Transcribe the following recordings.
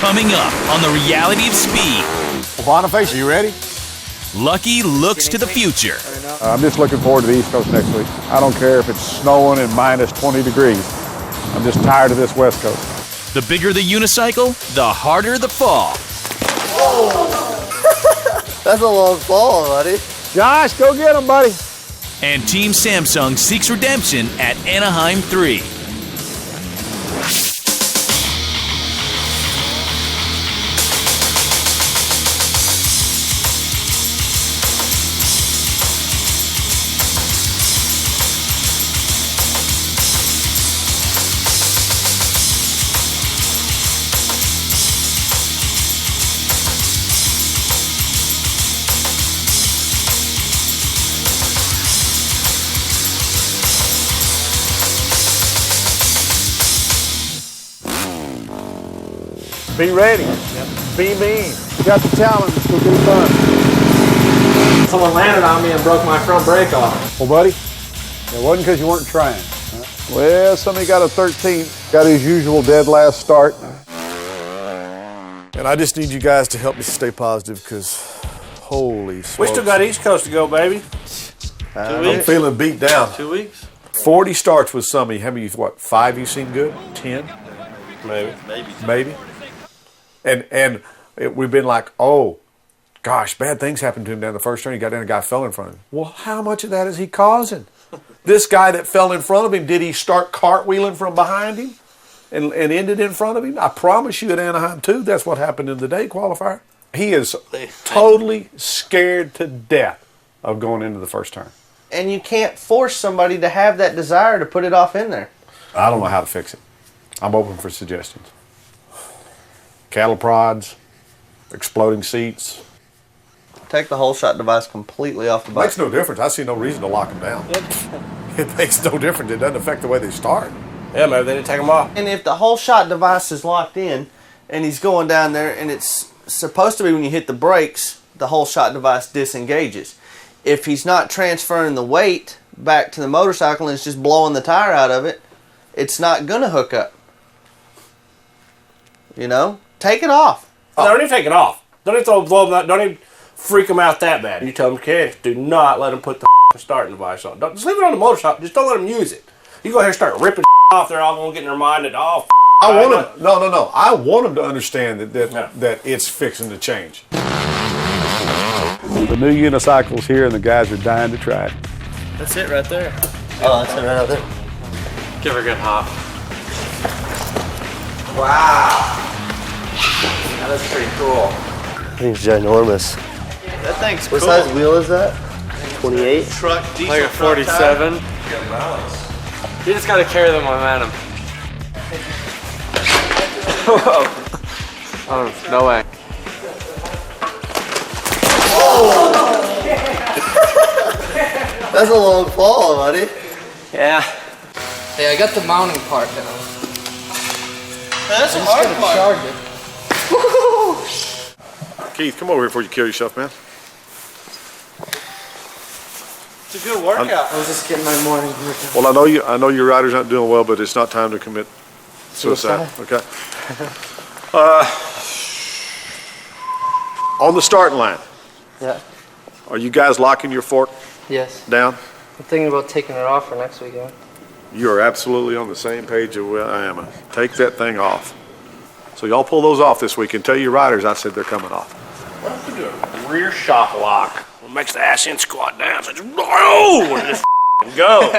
Coming up on the reality of speed. Well, Boniface, are you ready? Lucky looks to the future. I'm just looking forward to the East Coast next week. I don't care if it's snowing and minus 20 degrees. I'm just tired of this West Coast. The bigger the unicycle, the harder the fall. That's a long fall, buddy. Josh, go get him, buddy. And Team Samsung seeks redemption at Anaheim 3. Be ready. Yep. Be mean. You got the talent. It's going to be fun. Someone landed on me and broke my front brake off. Well, buddy, it wasn't because you weren't trying. Well, somebody got a 13. Got his usual dead last start. And I just need you guys to help me stay positive because holy smokes. We still got East Coast to go, baby. 2 I'm weeks. feeling beat down. 2 weeks? 40 starts with some of you. How many, what, 5 you seen good? 10? Maybe. And we've been like, oh, gosh, bad things happened to him down the first turn. He got down, a guy fell in front of him. Well, how much of that is he causing? This guy that fell in front of him, did he start cartwheeling from behind him and ended in front of him? I promise you at Anaheim 2, that's what happened in the day qualifier. He is totally scared to death of going into the first turn. And you can't force somebody to have that desire to put it off in there. I don't know how to fix it. I'm open for suggestions. Cattle prods, exploding seats. Take the whole shot device completely off the bike. Makes no difference. I see no reason to lock them down. It makes no difference. It doesn't affect the way they start. Yeah, maybe they didn't take them off. And if the whole shot device is locked in and he's going down there and it's supposed to be when you hit the brakes, the whole shot device disengages. If he's not transferring the weight back to the motorcycle and it's just blowing the tire out of it, it's not going to hook up. You know? Take it off. Oh. Don't even take it off. Don't even blow them out. Don't even freak them out that bad. You tell them, kids, do not let them put the starting device on. Just leave it on the motorcycle. Just don't let them use it. You go ahead and start ripping off. They're all going to get in their mind that, oh, I want them. No. I want them to understand that it's fixing to change. The new unicycle's here, and the guys are dying to try it. That's it right there. Oh, that's it right out there. give her a good hop. Wow. That is pretty cool. That thing's ginormous. That thing's What cool. size wheel is that? 28? Truck, diesel Like a truck 47. type. You just gotta carry the momentum. Oh, no way. That's a long fall, buddy. Yeah. Hey, I got the mounting part now. That's a hard part. Keith, come over here before you kill yourself, man. It's a good workout. I was just getting my morning workout. Well, I know your rider's not doing well, but it's not time to commit suicide. Okay. On the starting line, Yeah. are you guys locking your fork Yes. down? I'm thinking about taking it off for next weekend. You are absolutely on the same page as I am. Take that thing off. So y'all pull those off this week and tell your riders I said they're coming off. What if we do a rear shock lock? What makes the ass end squat down? So just, oh, and just go.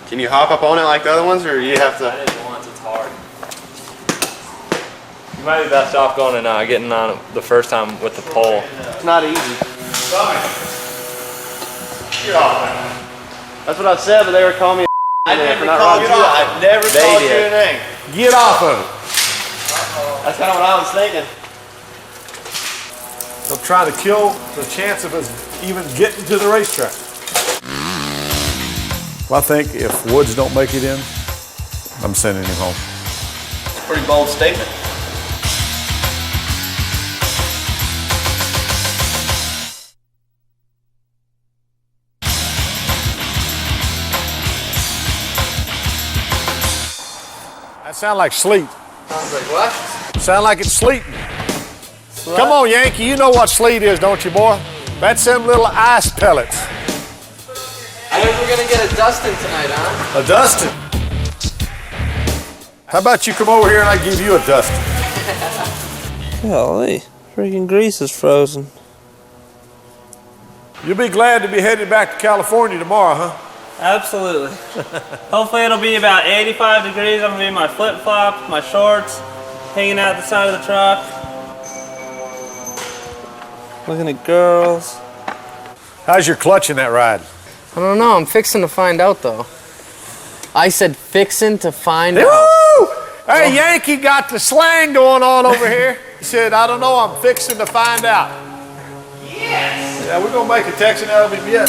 Can you hop up on it like the other ones, or you have to? I did it once, it's hard. You might be best off going and getting on it the first time with the pole. It's not easy. That's what I said, but they were calling me. I never called you out. I never called you a name. Get off of it. That's kind of what I was thinking. They're trying to kill the chance of us even getting to the racetrack. Well, I think if Woods don't make it in, I'm sending him home. It's a pretty bold statement. That sound like sleep. I was like, what? Sound like it's sleeting. Come on, Yankee. You know what sleet is, don't you, boy? That's them little ice pellets. I think we're gonna get a Dustin tonight, huh? A Dustin. How about you come over here and I give you a Dustin? Golly, freaking grease is frozen. You'll be glad to be headed back to California tomorrow, huh? Absolutely. Hopefully it'll be about 85 degrees. I'm gonna be in my flip-flops, my shorts, hanging out the side of the truck. Looking at girls. How's your clutch in that ride? I don't know. I'm fixing to find out, though. I said fixing to find out. Woo! Hey, Yankee got the slang going on over here. He said, I don't know, I'm fixing to find out. Yes! Yeah, we're going to make a Texan out of him yet.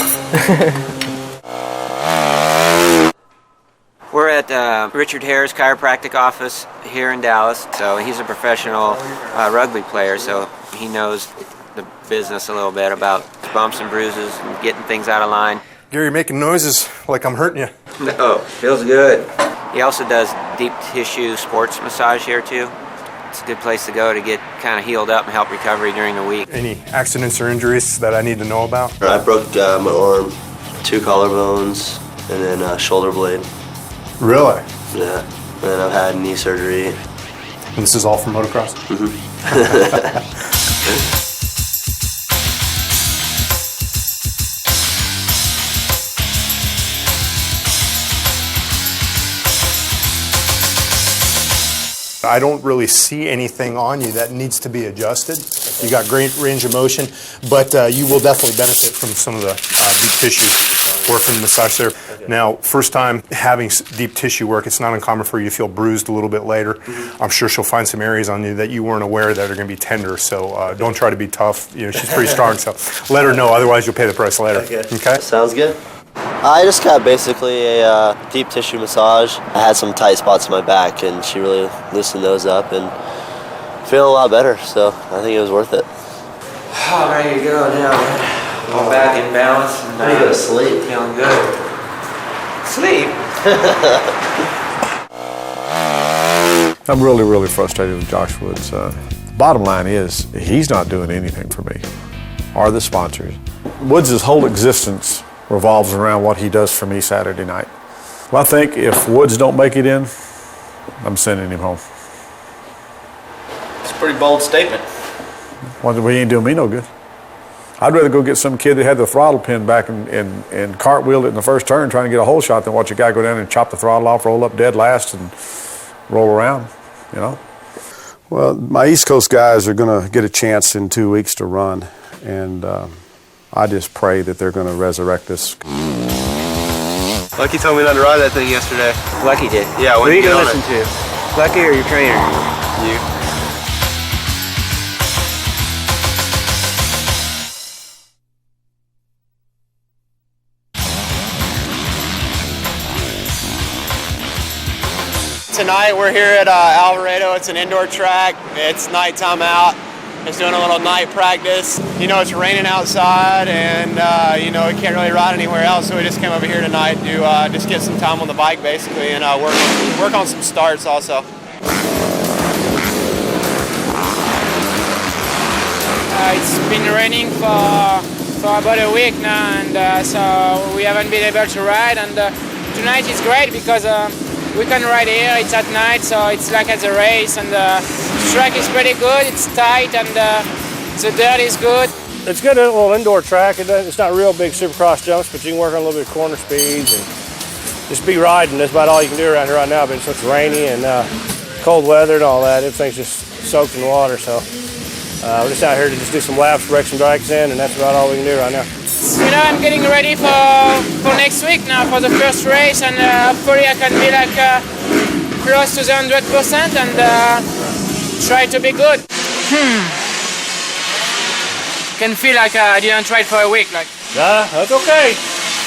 We're at Richard Hare's chiropractic office here in Dallas. So he's a professional rugby player, so he knows the business a little bit about bumps and bruises and getting things out of line. Gary, making noises like I'm hurting you. No, feels good. He also does deep tissue sports massage here too. It's a good place to go to get kind of healed up and help recovery during the week. Any accidents or injuries that I need to know about? I broke my arm, 2 collarbones, and then a shoulder blade. Really? Yeah, and then I've had knee surgery. And this is all from motocross? Mm-hmm. I don't really see anything on you that needs to be adjusted. You got great range of motion, but you will definitely benefit from some of the deep tissue work from the massage therapy. Now, first time having deep tissue work, it's not uncommon for you to feel bruised a little bit later. I'm sure she'll find some areas on you that you weren't aware that are going to be tender, so don't try to be tough. You know, she's pretty strong, so let her know, otherwise you'll pay the price later. Okay? Sounds good. I just got basically a deep tissue massage. I had some tight spots in my back, and she really loosened those up, and feeling a lot better, so I think it was worth it. Oh, ready to go now, man. All back in balance. And, I need to go to sleep. Feeling good. Sleep? I'm really, really frustrated with Josh Woods. Bottom line is, he's not doing anything for me or the sponsors. Woods' whole existence revolves around what he does for me Saturday night. Well, I think if Woods don't make it in, I'm sending him home. It's a pretty bold statement. Well, he ain't doing me no good. I'd rather go get some kid that had the throttle pinned back and cartwheeled it in the first turn trying to get a hole shot than watch a guy go down and chop the throttle off, roll up dead last, and roll around, you know? Well, my East Coast guys are going to get a chance in 2 weeks to run, and I just pray that they're going to resurrect this. Lucky told me not to ride that thing yesterday. Lucky did. Yeah, Who when are you get going on to listen it. to? Lucky or your trainer? You. Tonight we're here at Alvarado. It's an indoor track. It's nighttime out. It's doing a little night practice. You know, it's raining outside, and you know, we can't really ride anywhere else, so we just came over here tonight to just get some time on the bike, basically, and work on some starts also. It's been raining for about a week now, and so we haven't been able to ride. And tonight is great because we can ride here. It's at night, so it's like at the race, and the track is pretty good. It's tight, and the dirt is good. It's good, a little indoor track. It's not real big supercross jumps, but you can work on a little bit of corner speeds and just be riding. That's about all you can do around here right now. But it's rainy and cold weather and all that. Everything's just soaked in water, so we're just out here to just do some laps, break some bikes in, and that's about all we can do right now. You know, I'm getting ready for next week now for the first race, and hopefully I can be like close to the 100% and try to be good. Can feel like I didn't try it for a week. Like. Nah, that's okay.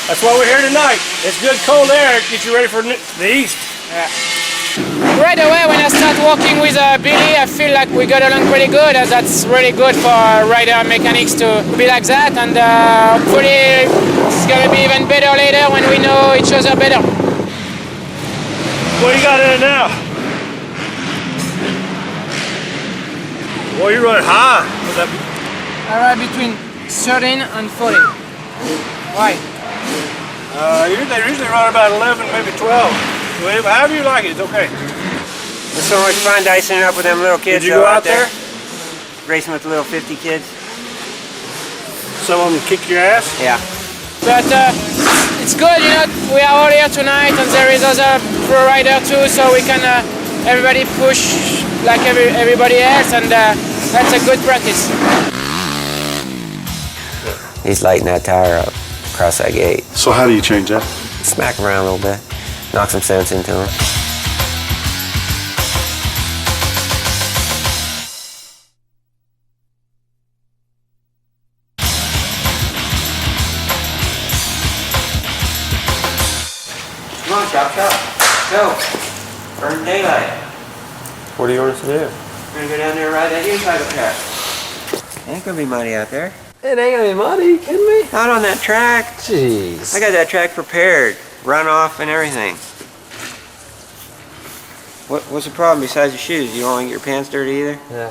That's why we're here tonight. It's good cold air to get you ready for the east. Yeah. Right away when I start walking with Billy, I feel like we got along pretty good. That's really good for rider mechanics to be like that, and hopefully it's gonna be even better later when we know each other better. What do you got in it now? Well, you're running high. I ride between 13 and 14. Why? They usually run about 11, maybe 12. However you like it, it's okay. It's so much fun dicing it up with them little kids. Did you go out there? Racing with the little 50 kids. Some of them kick your ass? Yeah. But it's good, you know, we are all here tonight and there is other pro rider too, so we can everybody push like everybody else, and that's a good practice. He's lighting that tire up across that gate. So how do you change that? Smack him around a little bit. Knock some sense into him. Come on, chop, chop. Go. Burn daylight. What do you want us to do? We're gonna go down there and ride that unicycle track. It ain't gonna be muddy out there. It ain't gonna be muddy, you kidding me? Out on that track. Jeez. I got that track prepared. Runoff and everything. What's the problem besides your shoes? You don't want to get your pants dirty either? Yeah.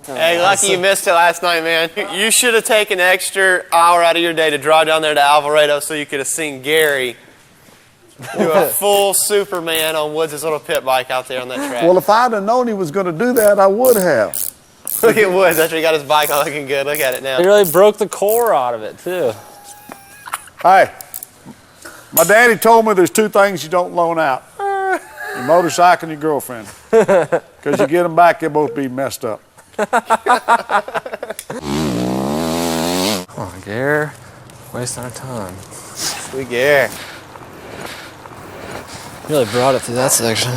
Hey, lucky you missed it last night, man. You should have taken an extra hour out of your day to drive down there to Alvarado so you could have seen Gary do a full Superman on Woods' little pit bike out there on that track. Well, if I'd have known he was going to do that, I would have. Look at Woods after he got his bike on looking good. Look at it now. He really broke the core out of it, too. Hey, my daddy told me there's two things you don't loan out. Your motorcycle and your girlfriend. Because you get them back, they'll both be messed up. Come on, Gare. Wasting our time. Sweet Gare. Really brought it through that section.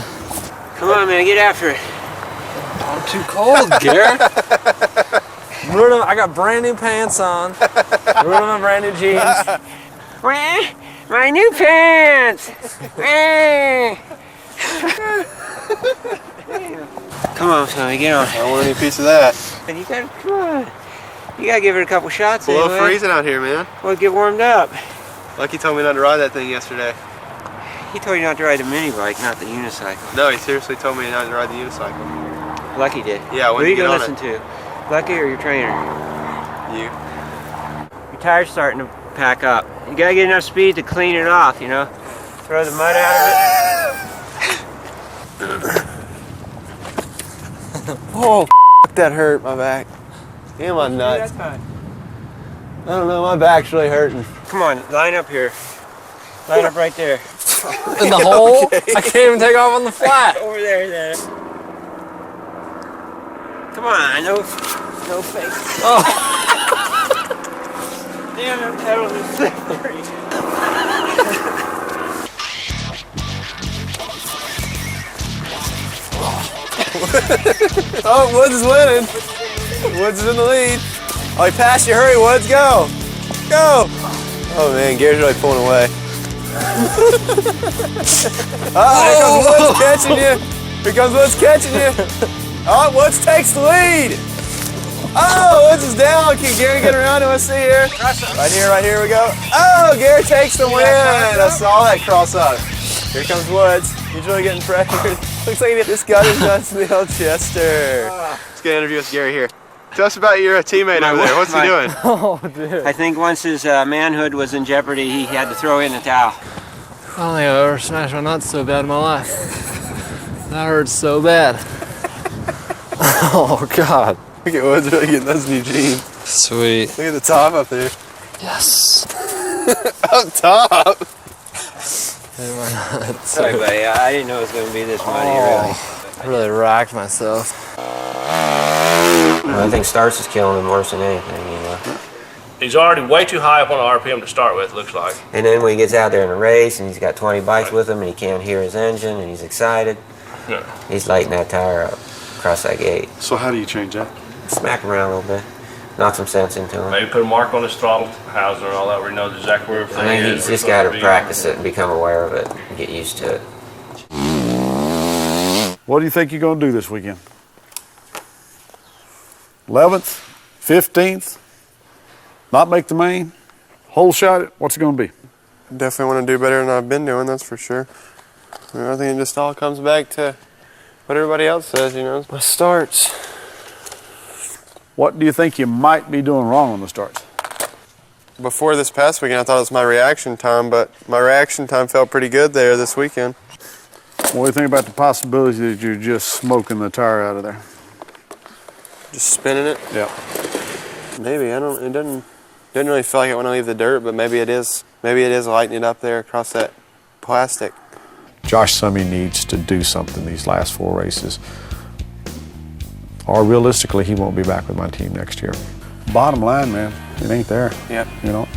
Come on, man, get after it. I'm too cold, Gare. I got brand new pants on. Ruined my brand new jeans. My new pants! Come on, Sonny, get on. I don't want any piece of that. You gotta, come on. You gotta give it a couple shots Below anyway. freezing out here, man. Well, get warmed up. Lucky told me not to ride that thing yesterday. He told you not to ride the mini bike, not the unicycle. No, he seriously told me not to ride the unicycle. Lucky did. Yeah, Who when are you you get gonna on listen to? Lucky or your trainer? You. Your tire's starting to pack up. You gotta get enough speed to clean it off, you know? Throw the mud out of it. Oh, that hurt my back. Damn, my nuts. I don't know, my back's really hurting. Come on, line up here. Line up right there. In the hole? Okay. I can't even take off on the flat. Over there. Come on, no fake. Oh. Damn, them pedals are slippery. Oh, Woods is winning. Woods is in the lead. Oh, he passed you. Hurry, Woods, go. Go. Oh, man, Gary's really pulling away. Here comes Woods catching you. Here comes Woods catching you. Oh, Woods takes the lead. Oh, Woods is down. Can Gary get around him? Let's see here. Right here we go. Oh, Gary takes the win. I saw that cross up. Here comes Woods. He's really getting pressured. Looks like he just got his nuts in the old Chester. Let's get an interview with Gary here. Tell us about your teammate over there. What's he doing? Oh, dude. I think once his manhood was in jeopardy, he had to throw in the towel. I don't think I've ever smashed my nuts so bad in my life. That hurts so bad. Oh, God. Look at Woods really getting those new jeans. Sweet. Look at the top up there. Yes. Up top. Sorry, buddy. I didn't know it was going to be this muddy, really. I really racked myself. I think starts is killing him worse than anything, you know. He's already way too high up on the RPM to start with, looks like. And then when he gets out there in a race and he's got 20 bikes with him and he can't hear his engine and he's excited, he's lighting that tire up across that gate. So how do you change that? Smack him around a little bit. Knock some sense into him. Maybe put a mark on his throttle housing and all that where he knows exactly where everything I mean, is. he's just got to practice it and become aware of it and get used to it. What do you think you're going to do this weekend? 11th? 15th? Not make the main? Whole shot it? What's it going to be? Definitely want to do better than I've been doing, that's for sure. I think it just all comes back to what everybody else says, you know. My starts. What do you think you might be doing wrong on the starts? Before this past weekend, I thought it was my reaction time, but my reaction time felt pretty good there this weekend. What do you think about the possibility that you're just smoking the tire out of there? Just spinning it? Yeah. Maybe. It doesn't really feel like it when I leave the dirt, but maybe it is. Maybe it is lighting it up there across that plastic. Josh Summey needs to do something these last 4 races, or realistically, he won't be back with my team next year. Bottom line, man, it ain't there. Yep. You know,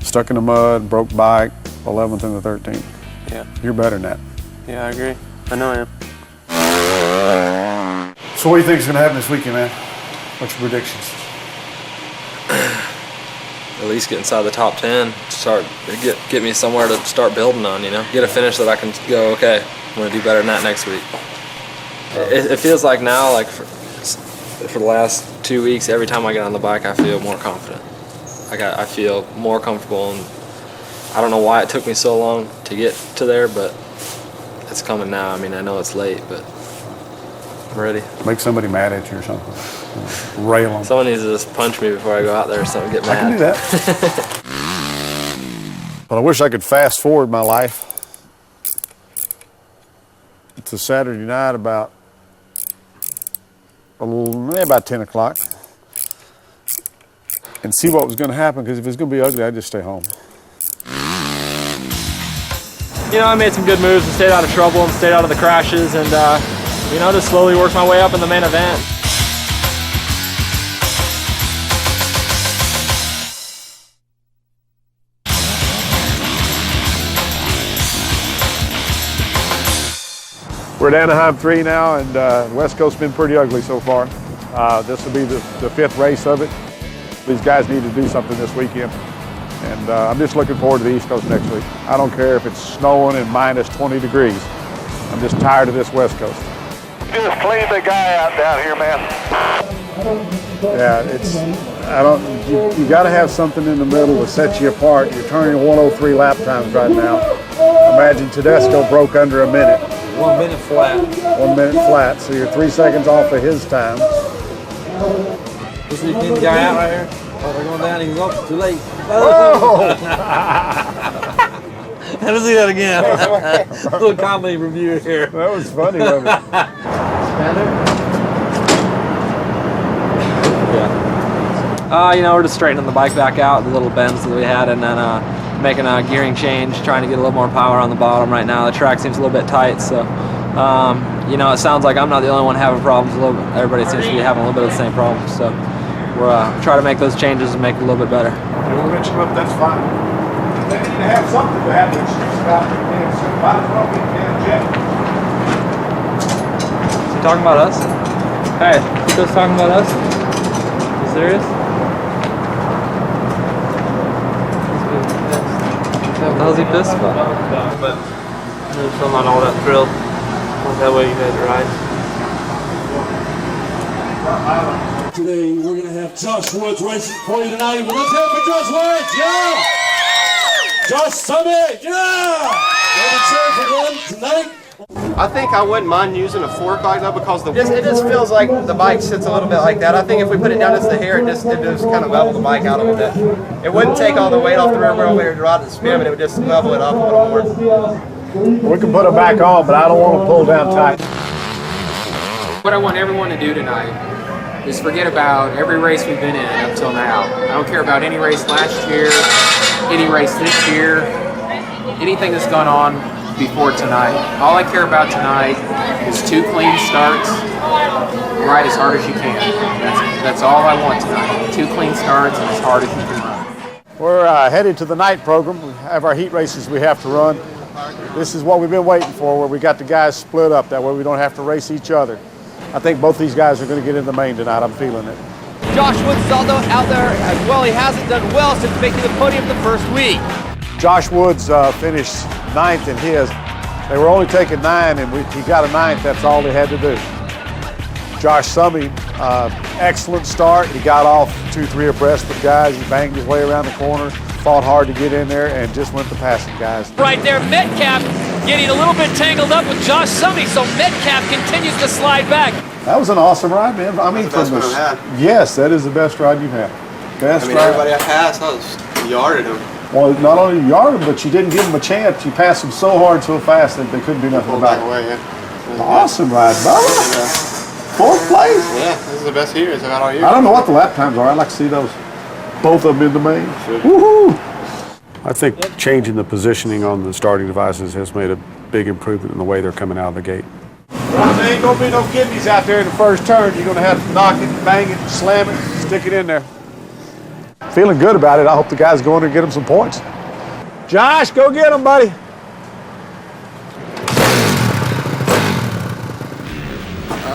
stuck in the mud, broke bike, 11th and the 13th. Yeah. You're better than that. Yeah, I agree. I know I am. So what do you think is going to happen this weekend, man? What's your predictions? At least get inside the top 10, get me somewhere to start building on, you know? Get a finish that I can go, okay, I'm going to do better than that next week. It feels like now, like for the last 2 weeks, every time I get on the bike, I feel more confident. I feel more comfortable, and I don't know why it took me so long to get to there, but it's coming now. I mean, I know it's late, but I'm ready. Make somebody mad at you or something. Rail them. Someone needs to just punch me before I go out there or something, get mad. I can do that. But I wish I could fast forward my life to Saturday night about 10 o'clock and see what was going to happen, because if it's going to be ugly, I'd just stay home. You know, I made some good moves and stayed out of trouble and stayed out of the crashes, and you know, just slowly worked my way up in the main event. We're at Anaheim 3 now, and West Coast's been pretty ugly so far. This will be the 5th race of it. These guys need to do something this weekend, and I'm just looking forward to the East Coast next week. I don't care if it's snowing and minus 20 degrees. I'm just tired of this West Coast. Just clean the guy out down here, man. Yeah, you got to have something in the middle to set you apart. You're turning 103 lap times right now. Imagine Tedesco broke under a minute. 1 minute flat. 1 minute flat, so you're 3 seconds off of his time. This is the guy out right here. Oh, they're going down. He's up. Too late. Oh! Let us see that again. A little comedy review here. That was funny, wasn't it? Yeah. You know, we're just straightening the bike back out, the little bends that we had, and then making a gearing change, trying to get a little more power on the bottom right now. The track seems a little bit tight, so you know, it sounds like I'm not the only one having problems. Everybody seems to be having a little bit of the same problems, so we're trying to make those changes and make it a little bit better. You want to mention up, that's fine. They need to have something to have to excuse about it. Might as well be Jet. Is he talking about us? Hey, is he talking about us? You serious? What was he pissed about? But I'm not all that thrilled. That way you guys ride. Today we're going to have Josh Woods racing for you tonight. Well, let's have it for Josh Woods, yeah! Josh Summey, yeah! And a cheer for him tonight. I think I wouldn't mind using a fork like that, because it just feels like the bike sits a little bit like that. I think if we put it down just the hair, it just kind of level the bike out a little bit. It wouldn't take all the weight off the rear wheel when we ride the spin, but it would just level it up a little more. We can put it back on, but I don't want to pull down tight. What I want everyone to do tonight is forget about every race we've been in up till now. I don't care about any race last year, any race this year, anything that's gone on before tonight. All I care about tonight is 2 clean starts, ride as hard as you can. That's all I want tonight. 2 clean starts and as hard as you can run. We're headed to the night program. We have our heat races we have to run. This is what we've been waiting for, where we got the guys split up. That way we don't have to race each other. I think both these guys are going to get in the main tonight. I'm feeling it. Josh Woods is out there as well. He hasn't done well since making the podium the first week. Josh Woods finished 9th in his. They were only taking 9, and he got a 9th. That's all they had to do. Josh Summey, excellent start. He got off 2-3 abreast with guys. He banged his way around the corner, fought hard to get in there, and just went to passing guys. Right there, Metcalf getting a little bit tangled up with Josh Summey, so Metcalf continues to slide back. That was an awesome ride, man. I mean, That's the best one I've had. Yes, that is the best ride you've had. Best I mean, ride. everybody I passed, I was yarded them. Well, not only you yarded them, but you didn't give them a chance. You passed them so hard, so fast that they couldn't do nothing about it. Away, yeah. Awesome ride, Bubba. Fourth place. Yeah, this is the best year I've had all year. I don't know what the lap times are. I'd like to see those. Both of them in the main. Woohoo! I think changing the positioning on the starting devices has made a big improvement in the way they're coming out of the gate. There ain't gonna be no kidneys out there in the first turn. You're gonna have to knock it, bang it, slam it, stick it in there. Feeling good about it. I hope the guys go in there and get them some points. Josh, go get them, buddy.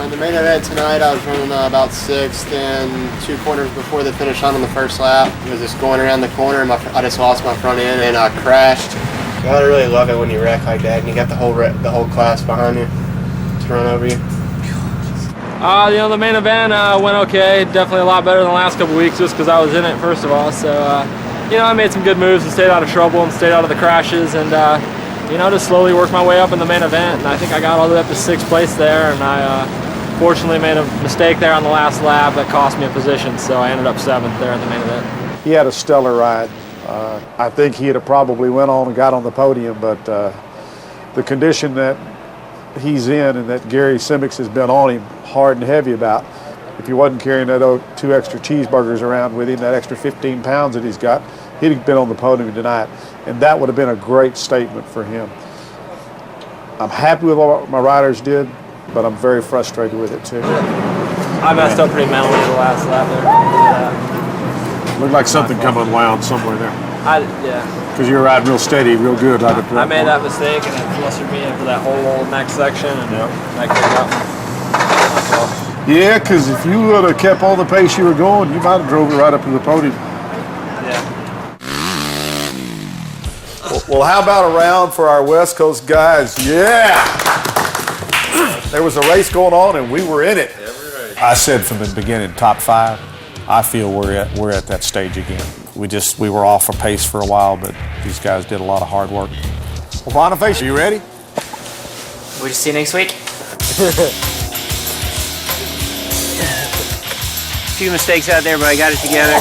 In the main event tonight, I was running about 6th and 2 corners before the finish on the first lap. I was just going around the corner and I just lost my front end and I crashed. You gotta really love it when you wreck like that and you got the whole class behind you to run over you. You know, the main event went okay. Definitely a lot better than the last couple weeks just because I was in it, first of all. So, you know, I made some good moves and stayed out of trouble and stayed out of the crashes and, you know, just slowly worked my way up in the main event. And I think I got all the way up to 6th place there, and I fortunately made a mistake there on the last lap that cost me a position, so I ended up 7th there in the main event. He had a stellar ride. I think he'd have probably went on and got on the podium, but the condition that he's in and that Gary Simix has been on him hard and heavy about, if he wasn't carrying that 2 extra cheeseburgers around with him, that extra 15 pounds that he's got, he'd have been on the podium tonight, and that would have been a great statement for him. I'm happy with what my riders did, but I'm very frustrated with it too. I messed up pretty mentally the last lap there. Looked like something come unwound somewhere there. Yeah. Because you were riding real steady, real good. Right up to I made that mistake and it flustered me into that whole next section and that came up. Yeah, because if you would have kept all the pace you were going, you might have drove it right up to the podium. Yeah. Well, how about a round for our West Coast guys? Yeah! There was a race going on and we were in it. I said from the beginning, top 5. I feel we're at that stage again. We were off our pace for a while, but these guys did a lot of hard work. Well, Boniface, are you ready? We'll just see you next week. Few mistakes out there, but I got it together.